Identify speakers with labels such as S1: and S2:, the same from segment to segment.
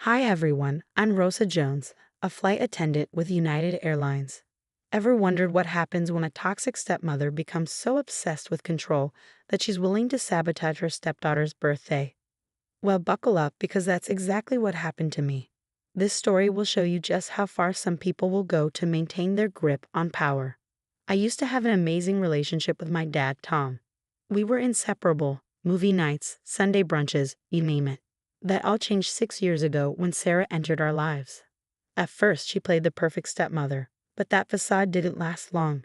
S1: Hi everyone, I'm Rosa Jones, a flight attendant with United Airlines. Ever wondered what happens when a toxic stepmother becomes so obsessed with control that she's willing to sabotage her stepdaughter's birthday? Well, buckle up because that's exactly what happened to me. This story will show you just how far some people will go to maintain their grip on power. I used to have an amazing relationship with my dad, Tom. We were inseparable, movie nights, Sunday brunches, you name it. That all changed 6 years ago when Sarah entered our lives. At first, she played the perfect stepmother, but that facade didn't last long.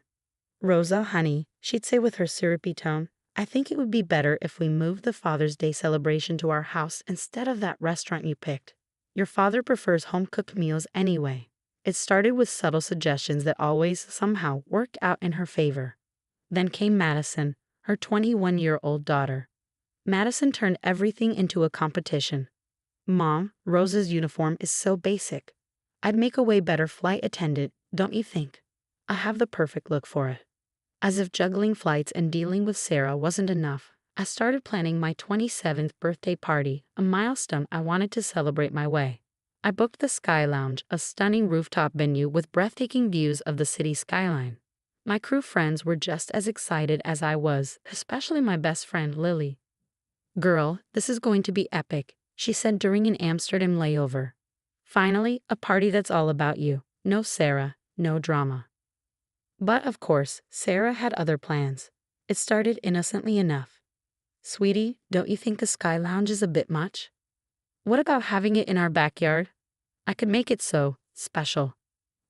S1: Rosa, honey, she'd say with her syrupy tone, I think it would be better if we moved the Father's Day celebration to our house instead of that restaurant you picked. Your father prefers home-cooked meals anyway. It started with subtle suggestions that always, somehow, worked out in her favor. Then came Madison, her 21-year-old daughter. Madison turned everything into a competition. Mom, Rosa's uniform is so basic. I'd make a way better flight attendant, don't you think? I have the perfect look for it. As if juggling flights and dealing with Sarah wasn't enough, I started planning my 27th birthday party, a milestone I wanted to celebrate my way. I booked the Sky Lounge, a stunning rooftop venue with breathtaking views of the city skyline. My crew friends were just as excited as I was, especially my best friend Lily. Girl, this is going to be epic, she said during an Amsterdam layover. Finally, a party that's all about you. No Sarah, no drama. But of course, Sarah had other plans. It started innocently enough. Sweetie, don't you think a sky lounge is a bit much? What about having it in our backyard? I could make it so special.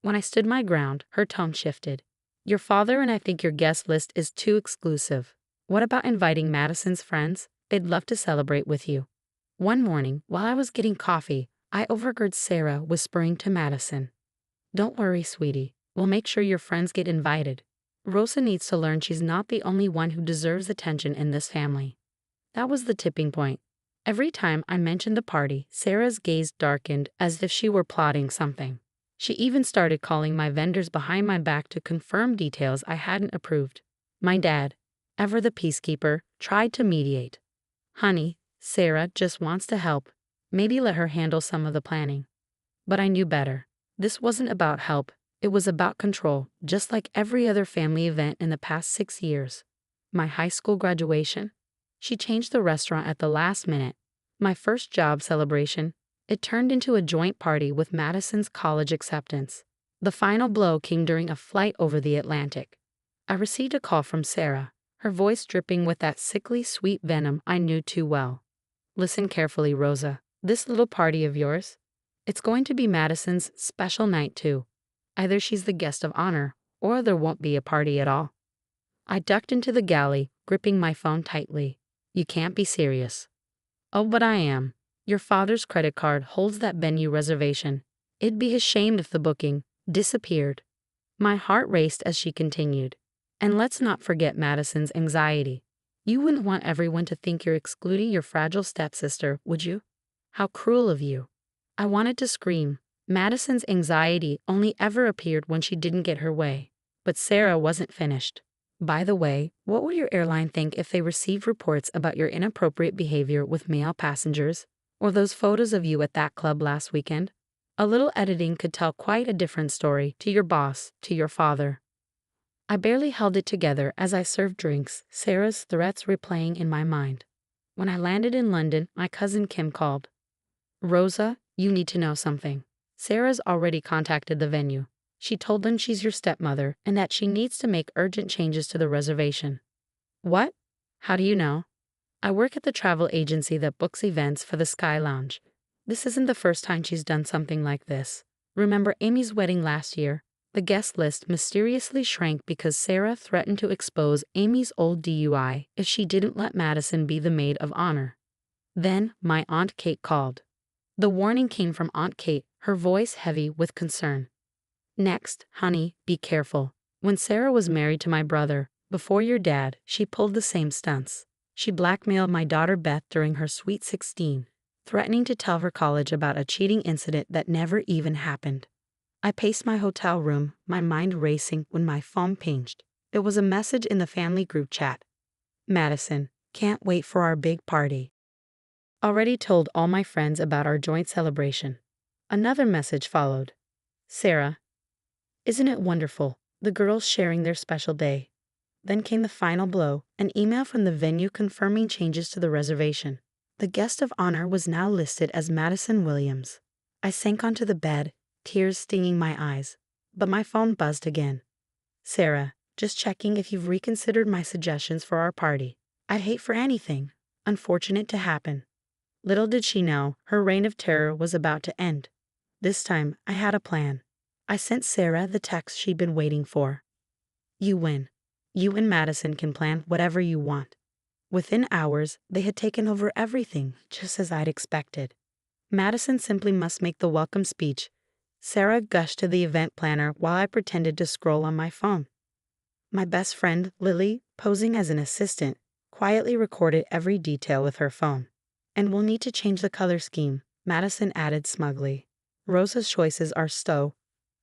S1: When I stood my ground, her tone shifted. Your father and I think your guest list is too exclusive. What about inviting Madison's friends? They'd love to celebrate with you. One morning, while I was getting coffee, I overheard Sarah whispering to Madison. Don't worry, sweetie. We'll make sure your friends get invited. Rosa needs to learn she's not the only one who deserves attention in this family. That was the tipping point. Every time I mentioned the party, Sarah's gaze darkened as if she were plotting something. She even started calling my vendors behind my back to confirm details I hadn't approved. My dad, ever the peacekeeper, tried to mediate. Honey, Sarah just wants to help. Maybe let her handle some of the planning. But I knew better. This wasn't about help. It was about control, just like every other family event in the past 6 years. My high school graduation. She changed the restaurant at the last minute. My first job celebration. It turned into a joint party with Madison's college acceptance. The final blow came during a flight over the Atlantic. I received a call from Sarah, her voice dripping with that sickly sweet venom I knew too well. Listen carefully, Rosa. This little party of yours? It's going to be Madison's special night too. Either she's the guest of honor, or there won't be a party at all. I ducked into the galley, gripping my phone tightly. You can't be serious. Oh, but I am. Your father's credit card holds that venue reservation. It'd be a shame if the booking disappeared. My heart raced as she continued. And let's not forget Madison's anxiety. You wouldn't want everyone to think you're excluding your fragile stepsister, would you? How cruel of you. I wanted to scream. Madison's anxiety only ever appeared when she didn't get her way. But Sarah wasn't finished. By the way, what would your airline think if they received reports about your inappropriate behavior with male passengers? Or those photos of you at that club last weekend? A little editing could tell quite a different story to your boss, to your father. I barely held it together as I served drinks, Sarah's threats replaying in my mind. When I landed in London, my cousin Kim called. Rosa, you need to know something. Sarah's already contacted the venue. She told them she's your stepmother and that she needs to make urgent changes to the reservation. What? How do you know? I work at the travel agency that books events for the Sky Lounge. This isn't the first time she's done something like this. Remember Amy's wedding last year? The guest list mysteriously shrank because Sarah threatened to expose Amy's old DUI if she didn't let Madison be the maid of honor. Then my Aunt Kate called. The warning came from Aunt Kate, her voice heavy with concern. Next, honey, be careful. When Sarah was married to my brother, before your dad, she pulled the same stunts. She blackmailed my daughter Beth during her sweet 16, threatening to tell her college about a cheating incident that never even happened. I paced my hotel room, my mind racing when my phone pinged. It was a message in the family group chat. Madison, can't wait for our big party. Already told all my friends about our joint celebration. Another message followed. Sarah, isn't it wonderful? The girls sharing their special day. Then came the final blow, an email from the venue confirming changes to the reservation. The guest of honor was now listed as Madison Williams. I sank onto the bed, tears stinging my eyes. But my phone buzzed again. Sarah, just checking if you've reconsidered my suggestions for our party. I'd hate for anything unfortunate to happen. Little did she know, her reign of terror was about to end. This time, I had a plan. I sent Sarah the text she'd been waiting for. You win. You and Madison can plan whatever you want. Within hours, they had taken over everything, just as I'd expected. Madison simply must make the welcome speech. Sarah gushed to the event planner while I pretended to scroll on my phone. My best friend, Lily, posing as an assistant, quietly recorded every detail with her phone. And we'll need to change the color scheme, Madison added smugly. Rosa's choices are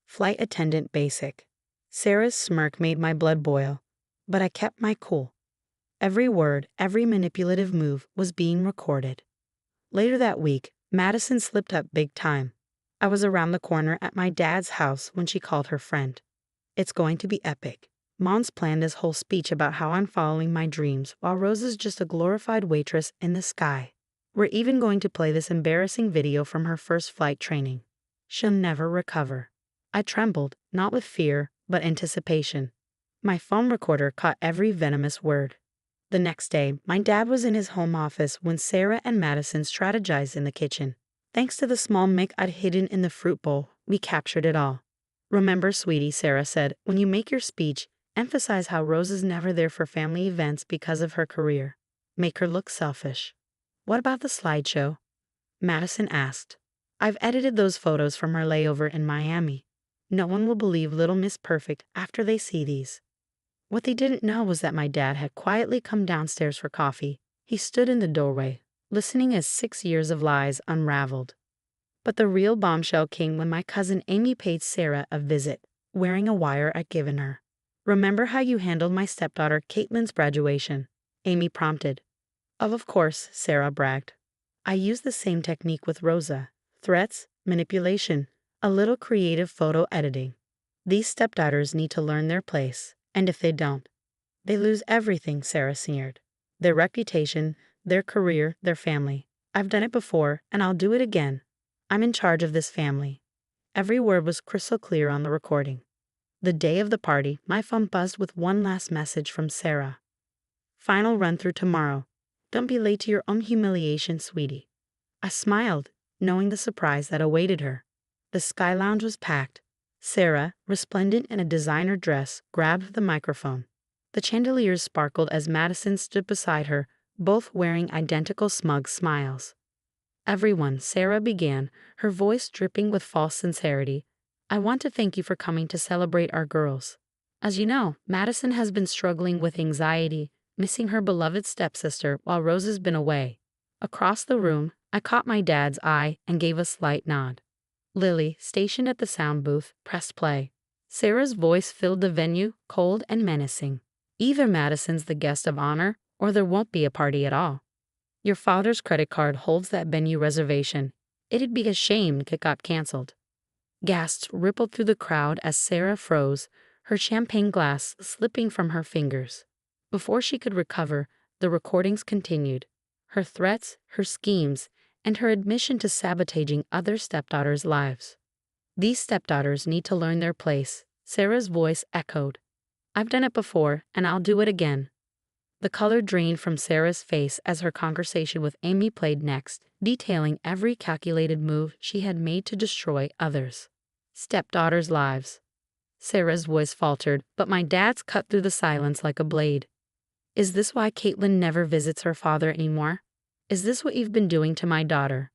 S1: flight attendant basic. Sarah's smirk made my blood boil, but I kept my cool. Every word, every manipulative move was being recorded. Later that week, Madison slipped up big time. I was around the corner at my dad's house when she called her friend. It's going to be epic. Mom's planned this whole speech about how I'm following my dreams while Rosa's just a glorified waitress in the sky. We're even going to play this embarrassing video from her first flight training. She'll never recover. I trembled, not with fear, but anticipation. My phone recorder caught every venomous word. The next day, my dad was in his home office when Sarah and Madison strategized in the kitchen. Thanks to the small mic I'd hidden in the fruit bowl, we captured it all. Remember, sweetie, Sarah said, when you make your speech, emphasize how Rose is never there for family events because of her career. Make her look selfish. What about the slideshow? Madison asked. I've edited those photos from her layover in Miami. No one will believe Little Miss Perfect after they see these. What they didn't know was that my dad had quietly come downstairs for coffee. He stood in the doorway, listening as 6 years of lies unraveled. But the real bombshell came when my cousin Amy paid Sarah a visit, wearing a wire I'd given her. Remember how you handled my stepdaughter Caitlin's graduation? Amy prompted. Of course, Sarah bragged. I used the same technique with Rosa. Threats, manipulation, a little creative photo editing. These stepdaughters need to learn their place, and if they don't, they lose everything, Sarah sneered. Their reputation, their career, their family. I've done it before, and I'll do it again. I'm in charge of this family. Every word was crystal clear on the recording. The day of the party, my phone buzzed with one last message from Sarah. Final run-through tomorrow. Don't be late to your own humiliation, sweetie. I smiled, knowing the surprise that awaited her. The Sky Lounge was packed. Sarah, resplendent in a designer dress, grabbed the microphone. The chandeliers sparkled as Madison stood beside her, both wearing identical smug smiles. Everyone, Sarah began, her voice dripping with false sincerity. I want to thank you for coming to celebrate our girls. As you know, Madison has been struggling with anxiety, missing her beloved stepsister while Rose has been away. Across the room, I caught my dad's eye and gave a slight nod. Lily, stationed at the sound booth, pressed play. Sarah's voice filled the venue, cold and menacing. Either Madison's the guest of honor, or there won't be a party at all. Your father's credit card holds that venue reservation. It'd be a shame if it got canceled. Gasps rippled through the crowd as Sarah froze, her champagne glass slipping from her fingers. Before she could recover, the recordings continued. Her threats, her schemes, and her admission to sabotaging other stepdaughters' lives. These stepdaughters need to learn their place, Sarah's voice echoed. I've done it before, and I'll do it again. The color drained from Sarah's face as her conversation with Amy played next, detailing every calculated move she had made to destroy others. Stepdaughters' lives. Sarah's voice faltered, but my dad's cut through the silence like a blade. Is this why Caitlin never visits her father anymore? Is this what you've been doing to my daughter?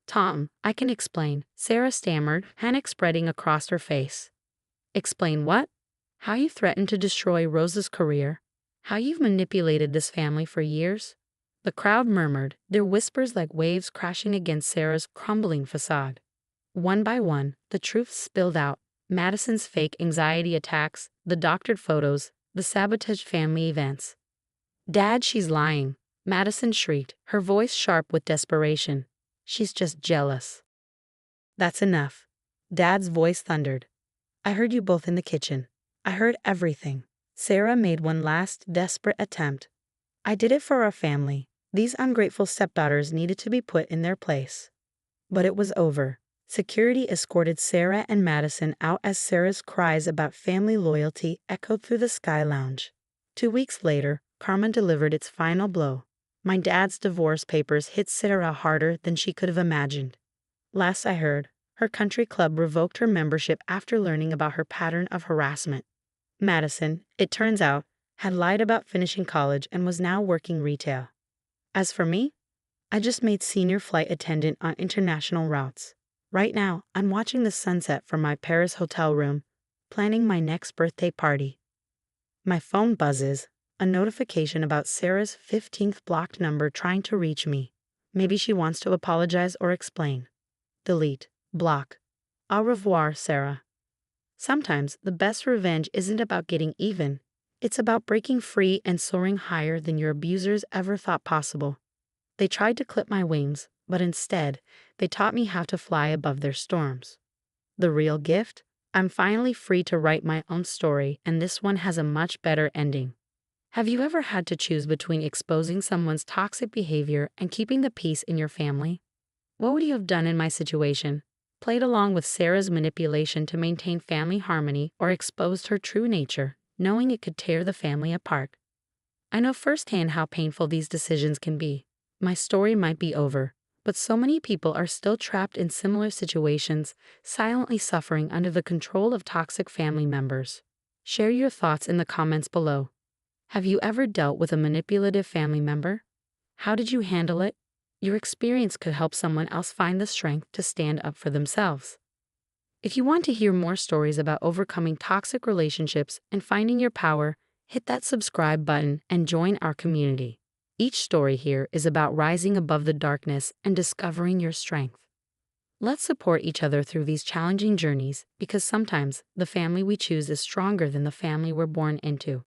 S1: Tom, I can explain, Sarah stammered, panic spreading across her face. Explain what? How you threatened to destroy Rosa's career? How you've manipulated this family for years? The crowd murmured, their whispers like waves crashing against Sarah's crumbling facade. One by one, the truth spilled out. Madison's fake anxiety attacks, the doctored photos, the sabotaged family events. Dad, she's lying. Madison shrieked, her voice sharp with desperation. She's just jealous. That's enough. Dad's voice thundered. I heard you both in the kitchen. I heard everything. Sarah made one last desperate attempt. I did it for our family. These ungrateful stepdaughters needed to be put in their place. But it was over. Security escorted Sarah and Madison out as Sarah's cries about family loyalty echoed through the Sky Lounge. 2 weeks later, karma delivered its final blow. My dad's divorce papers hit Sarah harder than she could have imagined. Last I heard, her country club revoked her membership after learning about her pattern of harassment. Madison, it turns out, had lied about finishing college and was now working retail. As for me, I just made senior flight attendant on international routes. Right now, I'm watching the sunset from my Paris hotel room, planning my next birthday party. My phone buzzes, a notification about Sarah's 15th blocked number trying to reach me. Maybe she wants to apologize or explain. Delete. Block. Au revoir, Sarah. Sometimes the best revenge isn't about getting even. It's about breaking free and soaring higher than your abusers ever thought possible. They tried to clip my wings, but instead, they taught me how to fly above their storms. The real gift? I'm finally free to write my own story, and this one has a much better ending. Have you ever had to choose between exposing someone's toxic behavior and keeping the peace in your family? What would you have done in my situation? Played along with Sarah's manipulation to maintain family harmony, or exposed her true nature, knowing it could tear the family apart? I know firsthand how painful these decisions can be. My story might be over, but so many people are still trapped in similar situations, silently suffering under the control of toxic family members. Share your thoughts in the comments below. Have you ever dealt with a manipulative family member? How did you handle it? Your experience could help someone else find the strength to stand up for themselves. If you want to hear more stories about overcoming toxic relationships and finding your power, hit that subscribe button and join our community. Each story here is about rising above the darkness and discovering your strength. Let's support each other through these challenging journeys, because sometimes the family we choose is stronger than the family we're born into.